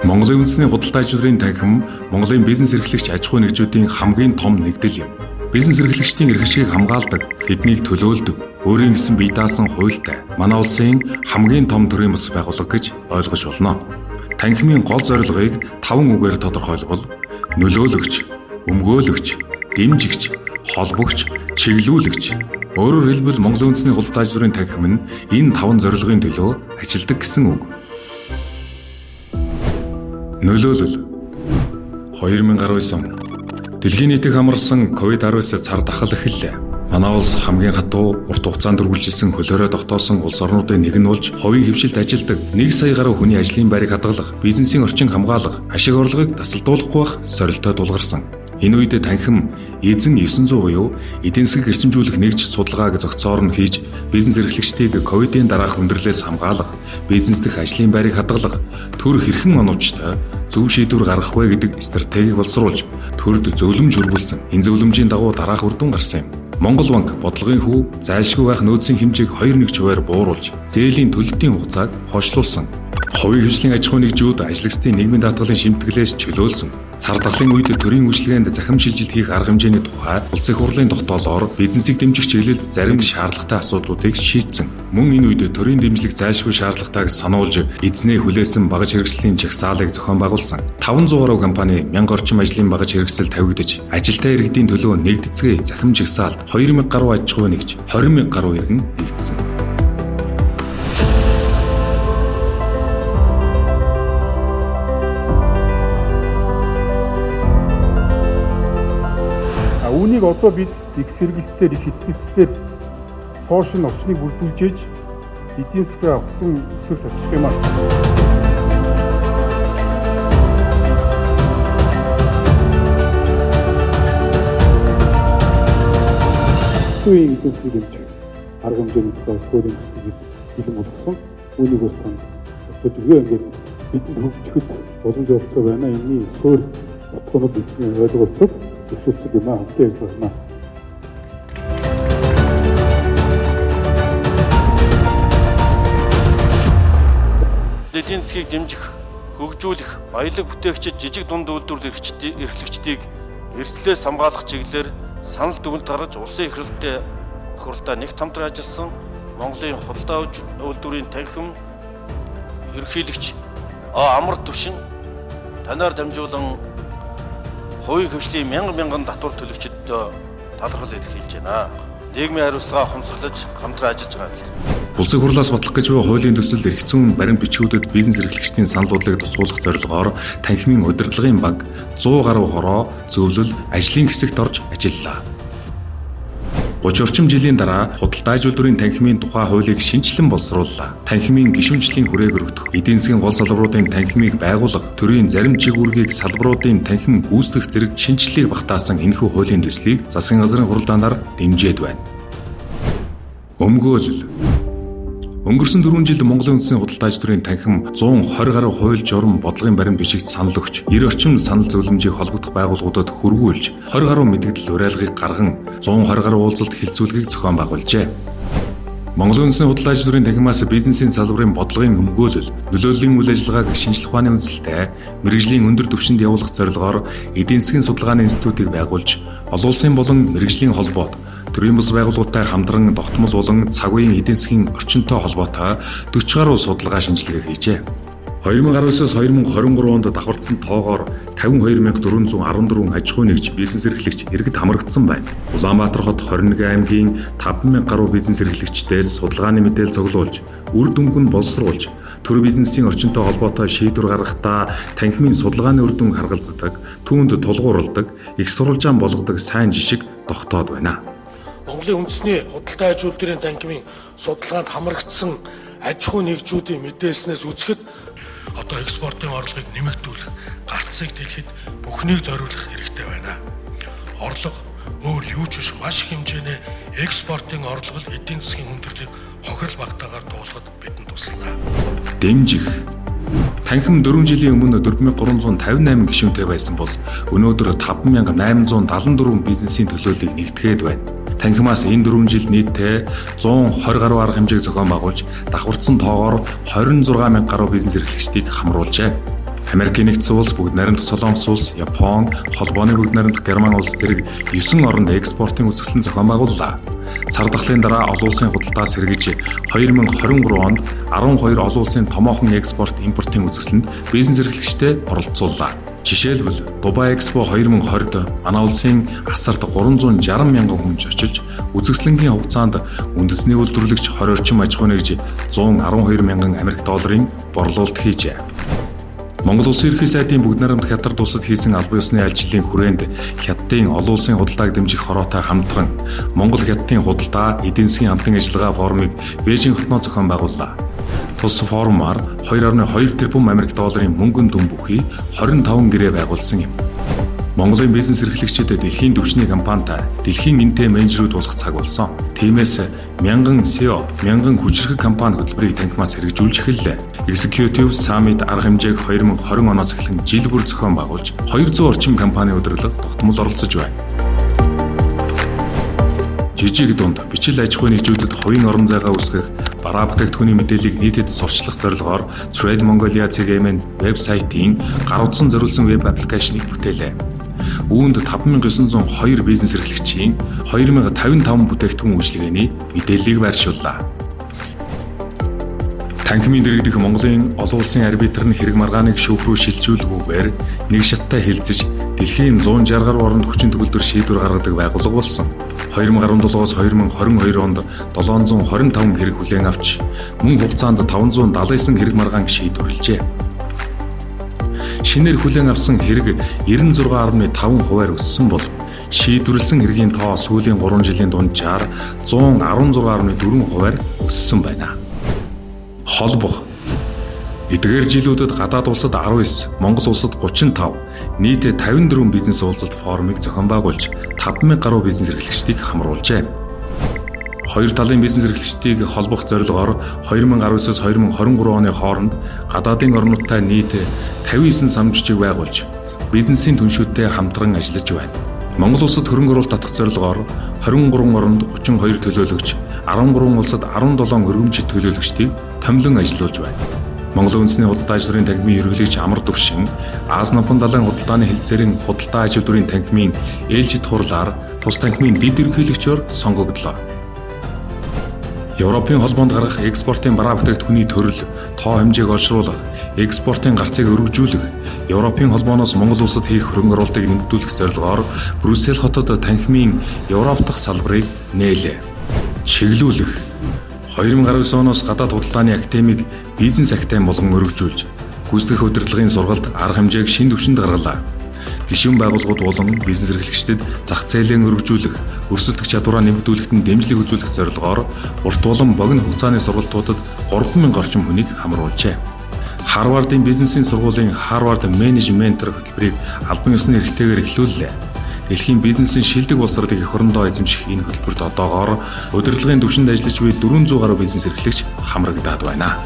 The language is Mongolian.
Монголын үндэсний худалдаачдын танхим Монголын бизнес эрхлэгч аж ахуй нэгжүүдийн хамгийн том нэгдэл юм. Бизнес эрхлэгчдийн эрх ашиг хамгаалдаг, тэднийг төлөөлдөг, өөрийн гэсэн бие даасан хуультай манай улсын хамгийн том төрийн бас байгууллага гэж ойлгож болно. Танхимын гол зорилгыг 5 үгээр тодорхойлбол нөлөөлөгч, өмгөөлөгч, дэмжигч, холбогч, чиглүүлэгч. Өөрөөр хэлбэл Монголын үндэсний худалдаачдын танхим нь энэ 5 зорилгын төлөө ажилладаг гэсэн үг. Нөлөөлөл 2019 он дэлхийн нийтийг хамарсан COVID-19 цар тахал эхэллээ. Манай улс хамгийн хатуу урт хугацаанд үргэлжилсэн хөлөөрөө тогтоосон улс орнуудын нэг нь болж хувийн хөвшилд ажилладаг 1 сая гаруй хүний ажлын байрыг хадгалах, бизнесийн орчин хамгаалах, ашиг орлогыг тасалдуулахгүй байх сорилттой тулгарсан. Энэ үед танхим эзэн 900 буюу эдийн засгийг эрчимжүүлэх нэгж судалгааг зохицоор нь хийж бизнес эрхлэгчдийг ковидын дараах хүндрэлээс хамгаалах, бизнес дэх ажлын байрыг хадгалах, төр хэрхэн оновчтой зөв шийдвэр гаргах вэ гэдэг стратегийг боловсруулж төрд зөвлөмж хөрвүүлсэн. Энэ зөвлөмжийн дагуу дараах үр дүн гарсан юм. Монгол банк бодлогын хүү зайлшгүй байх нөөцийн хэмжээг 2-1 хувиар бууруулж зээлийн төлөлтийн хугацааг хойшлуулсан. Хувийн хвшлийн аж ахуй нэгжүүд ажлагчдын нийгмийн даатгалын шимтгэлээс чөлөөлсөн. Цар тахлын үед төрийн үйлчилгээнд захим шилжилт хийх арга хэмжээний тухай улс их хурлын тогтоолоор бизнесийг дэмжих чиглэлд зарим шаардлагатай асуудлуудыг шийдсэн. Мөн энэ үед төрийн дэмжлэг зайлшгүй шаардлагатайг сануулж эзнээ хүлээсэн багаж хэрэгслийн жагсаалыг зохион байгуулсан. 500 гаруй компани 1000 орчим ажлын багаж хэрэгсэл тавигдаж, ажилтай иргэдийн төлөө нэгдэцгээ захим жагсаалд 2000 гаруй аж ахуй нэгж 20000 гаруй иргэн нэгдсэн. Үүнийг одоо бид их сэргэлтээр, их итгэцээр сошиал орчныг бүрдүүлж эдийн засгаа авсан өсөлт очих юм аа. Түүний эдийн засгийг дэмжих арга хэмжээний тухай хуулийн төслийг бэлэн болгосон. Үүнийг бас танд бодож өгөө. Ингээд бидэнд хөгжихэд боломж олгоцоо байна. Энэний суурь утгууд бидний ойлголцол өсөлтөд юм аа, хамтдаа ажиллана. Эдийн засгийг дэмжих, хөгжүүлэх, баялаг бүтээгчид, жижиг дунд үйлдвэрлэл эрхлэгчдийг эрсдлээс хамгаалах чиглэлээр санал дүгнэлт гаргаж улсын их хурлдаа нэгт хамтран ажилласан Монголын худалдаа үйлдвэрийн танхим ерөнхийлөгч амар төвшин танаар дамжуулан хувийн хвшлийн мянган татвар төлөгчдөө талархал илэрхийлж байна. Нийгмийн хариуцлага ухамсарлаж хамтран ажиллаж байгаа юм. Улсын хурлаас бодлого гэж буй хуулийн төсөл эрх зүйн баримт бичгүүдэд бизнес эрхлэгчдийн санал бодлогыг тусгуулах зорилгоор танхимын удирдлагын баг 100 гаруй хороо зөвлөл ажлын хэсэгт орж ажиллалаа. 30 орчим жилийн дараа худалдааж үйлдвэрийн танхимын тухай хуулийг шинжилэн боловсрууллаа. Танхимын гишүүнчлийн хүрээг өргөдөх, эдийн засгийн гол салбаруудын танхимыг байгуулах, төрийн зарим чиг үүргийг салбаруудын танхим гүйцэтгэх зэрэг шинжилгээг багтаасан энэхүү хуулийн төслийг засгийн газрын хуралдаанаар дэмжиж байна. Өмгөөлөл. Өнгөрсөн 4 жилд Монголын үндэсний худалдаачдын танхим 120 гаруй хууль журам бодлогын баримт бичигт санал өгч 90 орчим санал зөвлөмжийг холбогдох байгууллагуудад хөрвүүлж 20 гаруй мэдээлэл уриалгыг гарган 120 гаруй уулзалт хэлцүүлгийг зохион байгуулжээ. Монголын үндэсний худалдаачдын танхимаас бизнесийн салбарын бодлогын өмгөөлөл, нөлөөллийн үйл ажиллагааг шинжлэх ухааны үндэслэлтэй мэргэжлийн өндөр түвшинд явуулах зорилгоор эдийн засгийн судалгааны институтыг байгуулж, олон улсын болон мэргэжлийн холбоот төрийн бас байгууллагатай хамтран тогтмол болон цаг үеийн эдийн засгийн орчинтой холбоотой 40 гаруй судалгаа шинжилгээ хийжээ. 2019-оос 2023 онд давхардсан тоогоор 52414 аж ахуй нэгж бизнес эрхлэгч иргэд хамрагдсан байна. Улаанбаатар хот 21 аймгийн 5000 гаруй бизнес эрхлэгчдээс судалгааны мэдээлэл цуглуулж, үр дүнг нь боловсруулж, төр бизнесийн орчинтой холбоотой шийдвэр гаргахдаа танхимын судалгааны үр дүн харгалздаг, түүнд тулгуурладаг, их сурвалжаан болгодог сайн жишг тогтоод байна. Монголын үндэсний худалдаа аж үйлдвэрийн танхимын судалгаанд хамрагдсан аж ахуй нэгжүүдийн мэдээлснээс үзэхэд одоо экспортын орлогыг нэмэгдүүлэх, гарцыг дэлгэхэд бүхнийг зориулах хэрэгтэй байна. Орлого өөр юу ч биш, маш их хэмжээний экспортын орлого эдийн засгийн хүндрэлийг хохирол багтаагаар дуулахад бидэнд туслана. Дэмжих. Танхим 4 жилийн өмнө 4358 гишүүнтэй байсан бол өнөөдөр 5874 бизнесийн төлөөллийг нэгтгэхэд байна. Танхимаас энэ 4 жилд нийтдээ 120 гаруй арга хэмжээг зохион байгуулж, давхардсан тоогоор 26000 гаруй бизнес эрхлэгчдийг хамруулжээ. Америкийн нэгдсэн улс, Бүгд найрамдах Солонгос улс, Япон, Холбооны Бүгд найрамдах Герман улс зэрэг 9 оронд экспортын үзэсгэлэн зохион байгууллаа. Цар тахлын дараа олон улсын худалдаас сэргийж 2023 онд 12 олон улсын томоохон экспорт импортын үзэсгэлэнд бизнес эрхлэгчдэд оролцууллаа. Жишээлбэл Дубай Экспо 2020-д манай улсын асарт 360 мянган хүн очиж үзэсгэлэнгийн хугацаанд үндэсний үйлдвэрлэгч 20 орчим аж ахуй нэгж 112 мянган Америк долларын борлуулалт хийжээ. Монгол Улсын ерөнхий сайдын Бүгд найрамдах Хятад улсад хийсэн албан ёсны альчилын хүрээнд Хятадын олон улсын худалдааг дэмжих хороотой хамтран Монгол Хятадын худалдаа эдийн засгийн хамтан ажиллагаа форумыг Бээжин хотноо зохион байгууллаа. Тус форумаар 2.2 тэрбум Америк долларын мөнгөн дүн бүхий 25 гэрээ байгуулсан юм. Монголын бизнес эрхлэгчид дэлхийн түвшний компанитай дэлхийн энэтэй менежерүүд болох цаг болсон. Тиймээс мянган SEO, мянган хүчирхэг компани хөтөлбөрийг танхимаас хэрэгжүүлж эхэллээ. Executive Summit арга хэмжээг 2020 оноос эхлэн жил бүр зохион байгуулж 200 орчим компани удирдлага тогтмол оролцож байна. Жижиг дунд бичил аж ахуйн нэгжүүдэд хувийн орон зайгаа үүсгэх, бараа бүтээгдэхүүний мэдээллийг нийтэд сурчлах зорилгоор Trade Mongolia CGM вебсайтын гар утсан зориулсан веб аппликейшнийг бүтээлээ. Үүнд 5902 бизнес эрхлэгчийн 2055 бүтээгдэхүүн үйлчилгээний мэдээллийг байршууллаа. Танхимын дэргэдэх Монголын олон улсын арбитр нь хэрэг маргааныг шүүх рүү шилжүүлэхгүйгээр нэг шаттай хэлцэж дэлхийн 160 гаруй оронд хүчин төгөлдөр шийдвэр гаргадаг байгууллага болсон. 2017-оос 2022 онд 725 хэрэг хүлээн авч мөн хугацаанд 579 хэрэг маргаан шийдвэрлэжээ. Шинээр хүлээн авсан хэрэг 96.5% өссөн бол шийдвэрлсэн хэргийн тоо сүүлийн 3 жилийн дунджаар 116.4% өссөн байна. Холбох. Эдгээр жилүүдэд гадаад улсад 19, Монгол улсад 35, нийт 54 бизнес уулзалт форумыг зохион байгуулж 5000 гаруй бизнес эрхлэгчдийг хамруулжээ. Хоёр талын бизнес эрхлэгчдийг холбох зорилгоор 2019-с 2023 оны хооронд гадаадын орнуудтай нийт 59 сан жижиг байгуулж бизнесийн түншүүдтэй хамтран ажиллаж байна. Монгол улсад хөрөнгө оруулалт татах зорилгоор 23 оронд 32 төлөөлөгч, 13 улсад 17 өргөмжит төлөөлөгчдийг томилон ажиллуулж байна. Монголын үндэсний худалдаа аж дурын танхимын ерөнхийлөгч Амар Төвшин, Аз намхан далайн худалдааны хэлтсэрийн худалдаа аж дурын танхимын ээлжид хурлаар тус танхимын дэд ерөнхийлөгчөөр сонгогдлоо. Европын холбоонд гаргах экспортын бараа бүтээгдэхүүний төрөл, тоо хэмжээг олшруулах, экспортын гарцыг өргөжүүлэх, Европын холбооноос Монгол улсад хийх хөрөнгө оруулалтыг нэмэгдүүлэх зорилгоор Брюссел хотод танхимын Европ дахь салбарыг нээлээ. Чиглүүлэх. 2019 оноос гадаад худалдааны академиг бизнес академи болгон өргөжүүлж, гүйцэтгэх удирдлагын сургалт арга хэмжээг шинэ түвшинд гаргалаа. Гишүүн байгууллагууд болон бизнес эрхлэгчдэд зах зээлээ өргөжүүлэх, өрсөлдөх чадвараа нэмэгдүүлэхэд нь дэмжлэг үзүүлэх зорилгоор урт болон богино хугацааны сургалтуудад 3000 орчим хүнийг хамруулжээ. Харвардын бизнесийн сургуулийн Harvard Management хөтөлбөрийг албан ёсны эрхтэйгээр эхлүүллээ. Дэлхийн бизнесийн шилдэг боловсролыг эх орондоо эзэмших энэ хөтөлбөрт одоогоор удирдлагын түвшинд ажиллаж буй 400 гаруй бизнес эрхлэгч хамрагдаад байна.